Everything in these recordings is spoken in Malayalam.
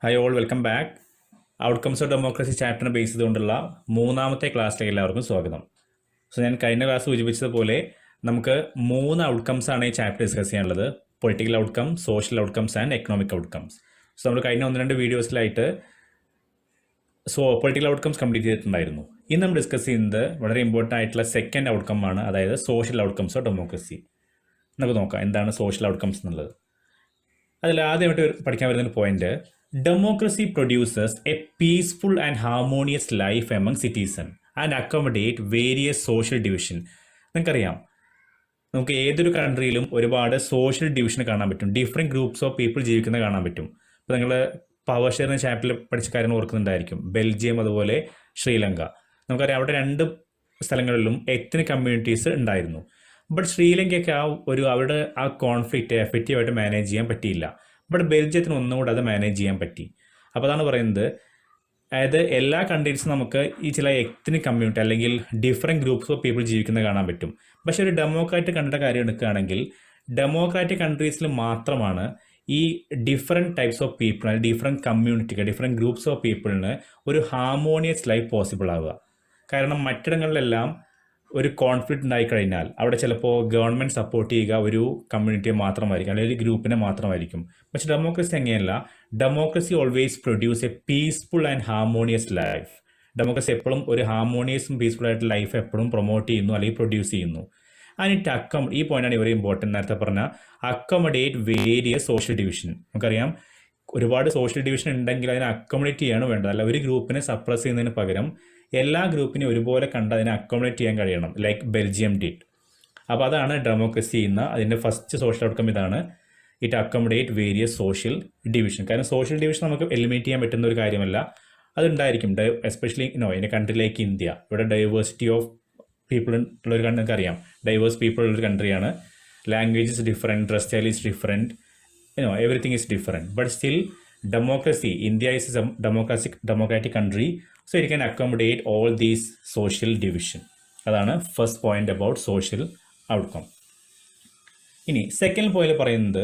Hi all welcome back. Outcomes of democracy ചാപ്റ്ററിനെ ബേസ് ചെയ്തുകൊണ്ടുള്ള മൂന്നാമത്തെ ക്ലാസ്സിലേക്ക് എല്ലാവർക്കും സ്വാഗതം. സോ ഞാൻ കഴിഞ്ഞ ക്ലാസ് സൂചിപ്പിച്ചതുപോലെ നമുക്ക് 3 ഔട്ട്കംസ് ആണ് ഈ ചാപ്റ്റർ ഡിസ്കസ് ചെയ്യാനുള്ളത്. Political outcome, social outcomes and economic outcomes. So നമ്മൾ കഴിഞ്ഞ 1-2 വീഡിയോസിലായിട്ട് പൊളിറ്റിക്കൽ ഔട്ട്കംസ് കംപ്ലീറ്റ് ചെയ്തിട്ടുണ്ടായിരുന്നു. ഇന്ന് നമ്മൾ ഡിസ്കസ് ചെയ്യുന്നത് വളരെ ഇമ്പോർട്ടൻ്റ് ആയിട്ടുള്ള സെക്കൻഡ് ഔട്ട്കം ആണ്, അതായത് സോഷ്യൽ ഔട്ട്കംസ് ഓഫ് ഡെമോക്രസി. നമുക്ക് നോക്കാം എന്താണ് സോഷ്യൽ ഔട്ട്കംസ് എന്നുള്ളത്. അതിൽ ആദ്യമായിട്ട് പഠിക്കാൻ വരുന്ന point, democracy produces A peaceful and harmonious life among citizen and accommodate various social division. നിങ്ങൾക്കറിയാം, നമുക്ക് ഏതൊരു കൺട്രിയിലും ഒരുപാട് സോഷ്യൽ ഡിവിഷൻ കാണാൻ പറ്റും, ഡിഫറെൻറ്റ് ഗ്രൂപ്പ്സ് ഓഫ് പീപ്പിൾ ജീവിക്കുന്നത് കാണാൻ പറ്റും. ഇപ്പോൾ നിങ്ങൾ പവർ ഷെയറിന് ചാപ്റ്ററിൽ പഠിച്ച കാര്യങ്ങൾ ഓർക്കുന്നുണ്ടായിരിക്കും. ബെൽജിയം അതുപോലെ ശ്രീലങ്ക. നമുക്കറിയാം അവിടെ 2 സ്ഥലങ്ങളിലും എത്നിക് കമ്മ്യൂണിറ്റീസ് ഉണ്ടായിരുന്നു. ബട്ട് ശ്രീലങ്കയ്ക്ക് അവരുടെ ആ കോൺഫ്ലിക്റ്റ് എഫക്റ്റീവായിട്ട് മാനേജ് ചെയ്യാൻ പറ്റിയില്ല. ബട്ട് ബെൽജിയത്തിന് ഒന്നുകൂടെ അത് മാനേജ് ചെയ്യാൻ പറ്റി. അപ്പോൾ അതാണ് പറയുന്നത്, അതായത് എല്ലാ കൺട്രീസും നമുക്ക് ഈ ചില എത്നിക് കമ്മ്യൂണിറ്റി അല്ലെങ്കിൽ ഡിഫറെൻറ്റ് ഗ്രൂപ്പ്സ് ഓഫ് പീപ്പിൾ ജീവിക്കുന്നത് കാണാൻ പറ്റും. പക്ഷേ ഒരു ഡെമോക്രാറ്റിക് കൺട്രിയുടെ കാര്യം എടുക്കുകയാണെങ്കിൽ ഡെമോക്രാറ്റിക് കൺട്രീസിൽ മാത്രമാണ് ഈ different types of people, different കമ്മ്യൂണിറ്റിക്ക്, ഡിഫറെൻറ്റ് ഗ്രൂപ്പ്സ് ഓഫ് പീപ്പിളിന് ഒരു ഹാർമോണിയസ് ലൈഫ് പോസിബിൾ ആവുക. കാരണം മറ്റിടങ്ങളിലെല്ലാം ഒരു കോൺഫ്ലിക്റ്റ് ഉണ്ടായിക്കഴിഞ്ഞാൽ അവിടെ ചിലപ്പോൾ ഗവൺമെൻറ് സപ്പോർട്ട് ചെയ്യുക ഒരു കമ്മ്യൂണിറ്റിയെ മാത്രമായിരിക്കും, അല്ലെങ്കിൽ ഒരു ഗ്രൂപ്പിനെ മാത്രമായിരിക്കും. പക്ഷേ ഡെമോക്രസി അങ്ങനെയല്ല. Democracy always produce A peaceful and harmonious life. Democracy എപ്പോഴും ഒരു ഹാർമോണിയസും പീസ്ഫുൾ ആയിട്ട് ലൈഫ് എപ്പോഴും പ്രൊമോട്ട് ചെയ്യുന്നു അല്ലെങ്കിൽ പ്രൊഡ്യൂസ് ചെയ്യുന്നു. ആൻഡ് ഈ പോയിന്റാണ് ഇവർ ഇമ്പോർട്ടൻ്റ്. നേരത്തെ പറഞ്ഞ അക്കോമഡേറ്റ് വേരിയസ് സോഷ്യൽ ഡിവിഷൻ. നമുക്കറിയാം ഒരുപാട് സോഷ്യൽ ഡിവിഷൻ ഉണ്ടെങ്കിൽ അതിനെ അക്കോമഡേറ്റ് ചെയ്യാണ് വേണ്ടത്. അല്ല ഒരു ഗ്രൂപ്പിനെ സപ്രസ് ചെയ്യുന്നതിന് പകരം എല്ലാ ഗ്രൂപ്പിനെയും ഒരുപോലെ കണ്ട് അതിനെ അക്കോമഡേറ്റ് ചെയ്യാൻ കഴിയണം, ലൈക്ക് ബെൽജിയം ഡിഡ്. അപ്പോൾ അതാണ് ഡെമോക്രസി ചെയ്യുന്ന അതിൻ്റെ ഫസ്റ്റ് സോഷ്യൽ ഔട്ട്കം. ഇതാണ് it accommodate various social division. കാരണം സോഷ്യൽ ഡിവിഷൻ നമുക്ക് എലിമിനേറ്റ് ചെയ്യാൻ പറ്റുന്ന ഒരു കാര്യമല്ല, അതുണ്ടായിരിക്കും. Especially in a country like India, ഇവിടെ ഡൈവേഴ്സിറ്റി ഓഫ് പീപ്പിൾ ഉള്ളൊരു കൺട്രി. നമുക്കറിയാം ഡൈവേഴ്സ് പീപ്പിൾ ഉള്ളൊരു കൺട്രിയാണ്. Language is different, dress style is different, everything is different. But still democracy, India is a democratic country, so it can accommodate all these social division. അതാണ് first point about social outcome. ഇനി സെക്കൻഡ് പോയിന്റ് പറയുന്നത്,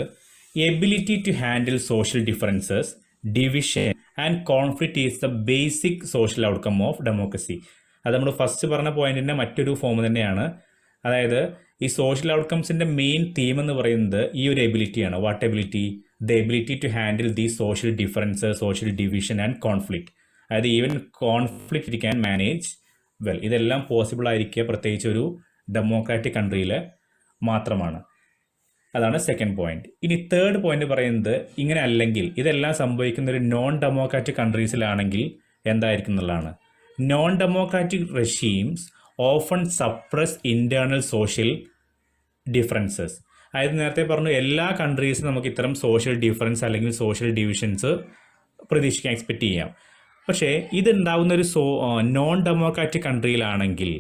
ability to handle social differences, division and conflict is the basic social outcome of democracy. അത് നമ്മൾ ഫസ്റ്റ് പറഞ്ഞ പോയിന്റിന്റെ മറ്റൊരു ഫോം തന്നെയാണ്. അതായത് ഈ സോഷ്യൽ ഔട്ട്കംസിന്റെ മെയിൻ തീം എന്ന് പറയുന്നത് ഈ ഒരു എബിലിറ്റിയാണ്. What ability? The ability to handle the social differences, social division and conflict. അതായത് even conflict it can manage well. ഇതെല്ലാം പോസിബിൾ ആയിരിക്കുക പ്രത്യേകിച്ച് ഒരു ഡെമോക്രാറ്റിക് കൺട്രിയിൽ മാത്രമാണ്. അതാണ് സെക്കൻഡ് പോയിന്റ്. ഇനി തേർഡ് പോയിന്റ് പറയുന്നത്, ഇങ്ങനെ അല്ലെങ്കിൽ ഇതെല്ലാം സംഭവിക്കുന്ന ഒരു നോൺ ഡെമോക്രാറ്റിക് കൺട്രീസിലാണെങ്കിൽ എന്തായിരിക്കും എന്നുള്ളതാണ്. Non democratic regimes often suppress internal social differences. അതായത് നേരത്തെ പറഞ്ഞു എല്ലാ കൺട്രീസും നമുക്ക് ഇത്തരം സോഷ്യൽ ഡിഫറൻസ് അല്ലെങ്കിൽ സോഷ്യൽ ഡിവിഷൻസ് പ്രതീക്ഷിക്കാൻ എക്സ്പെക്റ്റ് ചെയ്യാം. പക്ഷേ ഇതുണ്ടാവുന്ന ഒരു നോൺ ഡെമോക്രാറ്റിക് കൺട്രിയിലാണെങ്കിൽ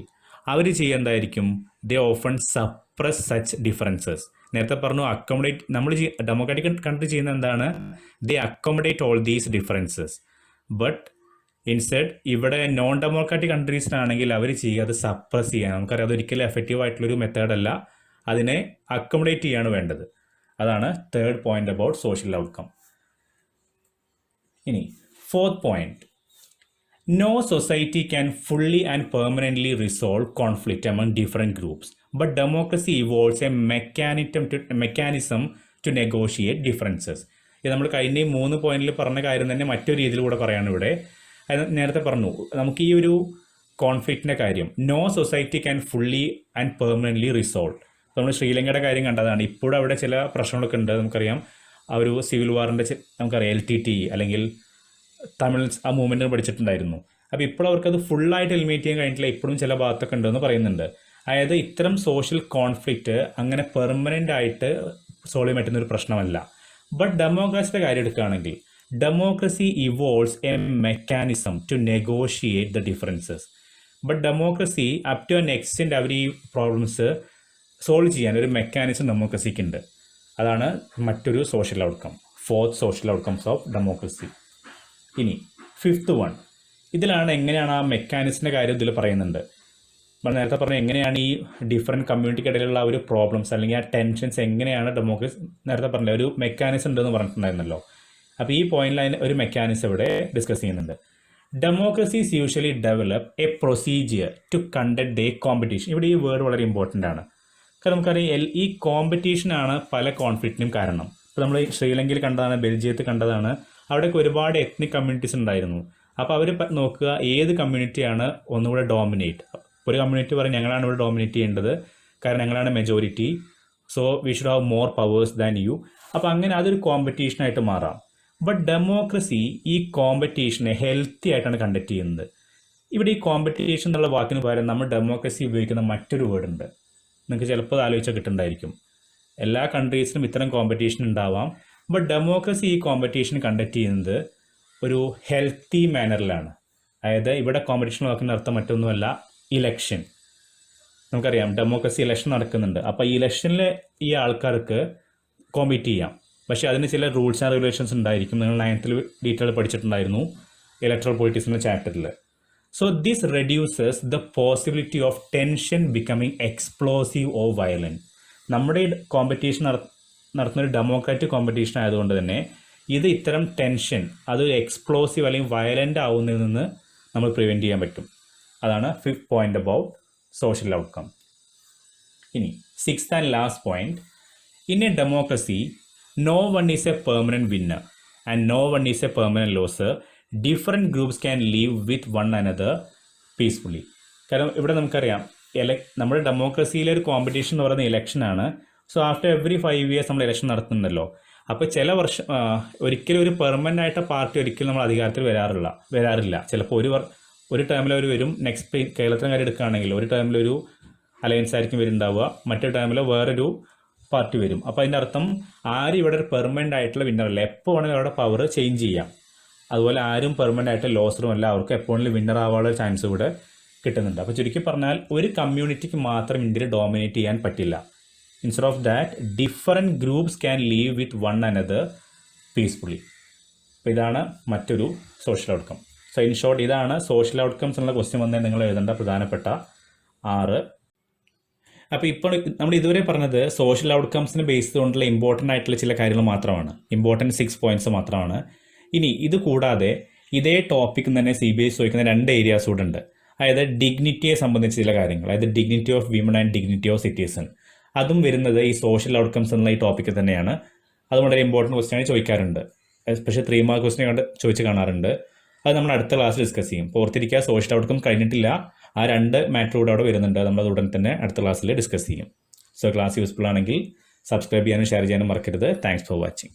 അവർ ചെയ്യുന്നതായിരിക്കും, they often suppress such differences. നേരത്തെ പറഞ്ഞു അക്കോമഡേറ്റ്, നമ്മൾ ഡെമോക്രാറ്റിക് കൺട്രി ചെയ്യുന്ന എന്താണ്, they accommodate all these differences. But instead ഇവിടെ നോൺ ഡെമോക്രാറ്റിക് കൺട്രീസിനാണെങ്കിൽ അവർ ചെയ്യുക അത് സപ്രസ് ചെയ്യാൻ. നമുക്കറിയാം അതൊരിക്കലും എഫക്റ്റീവ് ആയിട്ടുള്ളൊരു മെത്തേഡല്ല, അതിനെ അക്കോമഡേറ്റ് ചെയ്യാണ് വേണ്ടത്. അതാണ് third point about social outcome. ഇനി fourth point, no society can fully and permanently resolve conflict among different groups, but democracy evolves a mechanism to negotiate differences. ഇത് നമ്മൾ കഴിഞ്ഞ 3 പോയിന്റിൽ പറഞ്ഞ കാര്യം തന്നെ മറ്റൊരു രീതിയിലൂടെ പറയാണ് ഇവിടെ. നേരത്തെ പറഞ്ഞു നമുക്ക് ഈ ഒരു കോൺഫ്ലിക്റ്റിൻ്റെ കാര്യം, no society can fully and permanently resolve. നമ്മൾ ശ്രീലങ്കയുടെ കാര്യം കണ്ടതാണ്. ഇപ്പോഴും അവിടെ ചില പ്രശ്നങ്ങളൊക്കെ ഉണ്ട്. നമുക്കറിയാം ആ ഒരു സിവിൽ വാറിൻ്റെ നമുക്കറിയാം LTT അല്ലെങ്കിൽ തമിഴ് ആ മൂവ്മെൻറ്റ് പഠിച്ചിട്ടുണ്ടായിരുന്നു. അപ്പോൾ ഇപ്പോൾ അവർക്കത് ഫുള്ളായിട്ട് എലിമിനേറ്റ് ചെയ്യാൻ കഴിഞ്ഞിട്ടില്ല, ഇപ്പോഴും ചില ഭാഗത്തൊക്കെ ഉണ്ടെന്ന് പറയുന്നുണ്ട്. അതായത് ഇത്തരം സോഷ്യൽ കോൺഫ്ലിക്റ്റ് അങ്ങനെ പെർമനൻ്റ് ആയിട്ട് സോൾവ് ചെയ്യാൻ പറ്റുന്നൊരു പ്രശ്നമല്ല. ബട്ട് ഡെമോക്രസിയുടെ കാര്യം എടുക്കുകയാണെങ്കിൽ democracy evolves a mechanism to negotiate the differences. But democracy up to an extent അവർ ഈ പ്രോബ്ലംസ് സോൾവ് ചെയ്യാൻ ഒരു മെക്കാനിസം ഡെമോക്രസിക്ക് ഉണ്ട്. അതാണ് മറ്റൊരു social outcome, fourth social outcomes of democracy. ഇനി ഫിഫ്ത്ത് വൺ, ഇതിലാണ് എങ്ങനെയാണ് ആ മെക്കാനിസത്തിൻ്റെ കാര്യം ഇതിൽ പറയുന്നുണ്ട്. നമ്മൾ നേരത്തെ പറഞ്ഞ എങ്ങനെയാണ് ഈ ഡിഫറെൻറ്റ് കമ്മ്യൂണിറ്റിക്കിടയിലുള്ള ഒരു പ്രോബ്ലംസ് അല്ലെങ്കിൽ ആ ടെൻഷൻസ് എങ്ങനെയാണ് ഡെമോക്രസി, നേരത്തെ പറഞ്ഞ ഒരു മെക്കാനിസം ഉണ്ടെന്ന് പറഞ്ഞിട്ടുണ്ടായിരുന്നല്ലോ. അപ്പോൾ ഈ പോയിന്റിൽ ഒരു മെക്കാനിസം ഇവിടെ ഡിസ്കസ് ചെയ്യുന്നുണ്ട്. Democracies usually develop a procedure to conduct a competition. ഇവിടെ ഈ വേർഡ് വളരെ ഇമ്പോർട്ടൻ്റ് ആണ്. കാരണം നമുക്കറിയാം ഈ കോമ്പറ്റീഷനാണ് പല കോൺഫ്ലിക്റ്റിനും കാരണം. ഇപ്പോൾ നമ്മൾ ശ്രീലങ്കയിൽ കണ്ടതാണ്, ബെൽജിയത്തിൽ കണ്ടതാണ്. അവിടെയൊക്കെ ഒരുപാട് എത്നിക് കമ്മ്യൂണിറ്റീസ് ഉണ്ടായിരുന്നു. അപ്പോൾ അവർ നോക്കുക ഏത് കമ്മ്യൂണിറ്റിയാണ് ഒന്നുകൂടെ ഡോമിനേറ്റ്. ഒരു കമ്മ്യൂണിറ്റി പറയും ഞങ്ങളാണ് ഇവിടെ ഡോമിനേറ്റ് ചെയ്യേണ്ടത്, കാരണം ഞങ്ങളാണ് majority, so we should have more powers than you. അപ്പോൾ അങ്ങനെ അതൊരു കോമ്പറ്റീഷനായിട്ട് മാറാം. ബട്ട് ഡെമോക്രസി ഈ കോമ്പറ്റീഷനെ ഹെൽത്തി ആയിട്ടാണ് കണ്ടക്ട് ചെയ്യുന്നത്. ഇവിടെ ഈ കോമ്പറ്റീഷൻ എന്നുള്ള വാക്കിന് പകരം നമ്മൾ ഡെമോക്രസി ഉപയോഗിക്കുന്ന മറ്റൊരു വേർഡ് ഉണ്ട്. നിങ്ങൾക്ക് ചിലപ്പോൾ അത് ആലോചിച്ചാൽ കിട്ടുന്നുണ്ടായിരിക്കും. എല്ലാ കൺട്രീസിലും ഇത്തരം കോമ്പറ്റീഷൻ ഉണ്ടാവാം. ബട്ട് ഡെമോക്രസി ഈ കോമ്പറ്റീഷൻ കണ്ടക്ട് ചെയ്യുന്നത് ഒരു ഹെൽത്തി മാനറിലാണ്. അതായത് ഇവിടെ കോമ്പറ്റീഷൻ വാക്കിൻ്റെ അർത്ഥം മറ്റൊന്നുമല്ല, ഇലക്ഷൻ. നമുക്കറിയാം ഡെമോക്രസി ഇലക്ഷൻ നടക്കുന്നുണ്ട്. അപ്പോൾ ഈ ഇലക്ഷനിൽ ഈ ആൾക്കാർക്ക് കോമ്പീറ്റ് ചെയ്യാം. പക്ഷേ അതിന് ചില റൂൾസ് ആൻഡ് റെഗുലേഷൻസ് ഉണ്ടായിരിക്കും. നിങ്ങൾ 9th ഡീറ്റെയിൽ പഠിച്ചിട്ടുണ്ടായിരുന്നു ഇലക്ട്രൽ പൊളിറ്റിക്സിൻ്റെ ചാപ്റ്ററിൽ. So this reduces the possibility of tension becoming explosive or violent. നമ്മുടെ കോമ്പറ്റീഷൻ നടത്തുന്ന ഒരു ഡെമോക്രാറ്റിക് കോമ്പറ്റീഷൻ ആയതുകൊണ്ട് തന്നെ ഇത് ഇത്തരം ടെൻഷൻ അതൊരു എക്സ്പ്ലോസീവ് അല്ലെങ്കിൽ വയലൻ്റ് ആവുന്നതിൽ നിന്ന് നമ്മൾ പ്രിവെൻറ്റ് ചെയ്യാൻ പറ്റും. അതാണ് 5th point about social outcome. ഇനി 6th and last point, in A democracy no one is a permanent winner and no one is a permanent loser. Different groups can live with one another peacefully. കാരണം ഇവിടെ നമുക്കറിയാം നമ്മുടെ ഡെമോക്രസിയിലെ ഒരു കോമ്പറ്റീഷൻ എന്ന് പറയുന്നത് ഇലക്ഷനാണ്. സോ ആഫ്റ്റർ എവറി 5 years നമ്മൾ ഇലക്ഷൻ നടത്തുന്നുണ്ടല്ലോ. അപ്പോൾ ചില വർഷം ഒരിക്കലും ഒരു പെർമനൻ്റ് ആയിട്ട് പാർട്ടി ഒരിക്കലും നമ്മൾ അധികാരത്തിൽ വരാറില്ല. ചിലപ്പോൾ ഒരു ടൈമിൽ അവർ വരും. നെക്സ്റ്റ് കേരളത്തിലെ കാര്യം എടുക്കുകയാണെങ്കിൽ ഒരു ടൈമിലൊരു അലയൻസ് ആയിരിക്കും വരുന്നുണ്ടാവുക, മറ്റൊരു ടൈമിൽ വേറൊരു പാർട്ടി വരും. അപ്പോൾ അതിൻ്റെ അർത്ഥം ആരും ഇവിടെ ഒരു പെർമനൻ്റ് ആയിട്ടുള്ള വിന്നറല്ല. എപ്പോൾ വേണമെങ്കിലും അവരുടെ പവർ ചേഞ്ച് ചെയ്യാം. അതുപോലെ ആരും പെർമനൻ്റ് ആയിട്ട് ലോസറും അല്ല. അവർക്ക് എപ്പോഴെങ്കിലും വിന്നർ ആവാനുള്ള ചാൻസ് ഇവിടെ കിട്ടുന്നുണ്ട്. അപ്പോൾ ചുരുക്കി പറഞ്ഞാൽ ഒരു കമ്മ്യൂണിറ്റിക്ക് മാത്രം ഇന്ത്യയിൽ ഡോമിനേറ്റ് ചെയ്യാൻ പറ്റില്ല. Instead of that different groups can leave with one another peacefully. അപ്പോൾ ഇതാണ് മറ്റൊരു social outcome. So in short ഇതാണ് സോഷ്യൽ ഔട്ട്കംസ് എന്നുള്ള ക്വസ്റ്റ്യൻ വന്നാൽ നിങ്ങൾ എഴുതേണ്ട പ്രധാനപ്പെട്ട 6. അപ്പോൾ ഇപ്പോൾ നമ്മൾ ഇതുവരെ പറഞ്ഞത് സോഷ്യൽ ഔട്ട്കംസിന് ബേസ് ചെയ്തുകൊണ്ടുള്ള ഇമ്പോർട്ടൻ്റ് ആയിട്ടുള്ള ചില കാര്യങ്ങൾ മാത്രമാണ്, ഇമ്പോർട്ടൻറ്റ് 6 പോയിന്റ്സ് മാത്രമാണ്. ഇനി ഇത് കൂടാതെ ഇതേ ടോപ്പിക്ക് തന്നെ CBSE ചോദിക്കുന്ന 2 ഏരിയാസ് കൂടെ ഉണ്ട്. അതായത് ഡിഗ്നിറ്റിയെ സംബന്ധിച്ച ചില കാര്യങ്ങൾ, അതായത് dignity of women and dignity of citizen, അതും വരുന്നത് ഈ സോഷ്യൽ ഔട്ട്കംസ് എന്നുള്ള ഈ ടോപ്പിക്ക് തന്നെയാണ്. അത് വളരെ ഇമ്പോർട്ടൻറ്റ് ക്വസ്റ്റ്യൻ ചോദിക്കാറുണ്ട്. എസ്പെഷ്യലി 3 മാർക്ക് ക്വസ്റ്റ്യൻ കണ്ട് ചോദിച്ച് കാണാറുണ്ട്. അത് നമ്മൾ അടുത്ത ക്ലാസ്സിൽ ഡിസ്കസ് ചെയ്യും. ഓർത്തിരിക്കുക, സോഷ്യൽ ഔട്ട്കം കഴിഞ്ഞിട്ടില്ല. ആ 2 മാറ്റർ കൂടെ അവിടെ വരുന്നുണ്ട്. നമ്മളത് ഉടൻ തന്നെ അടുത്ത ക്ലാസ്സിൽ ഡിസ്കസ് ചെയ്യും. സോ ക്ലാസ് യൂസ്ഫുൾ ആണെങ്കിൽ സബ്സ്ക്രൈബ് ചെയ്യാനും ഷെയർ ചെയ്യാനും മറക്കരുത്. Thanks for watching.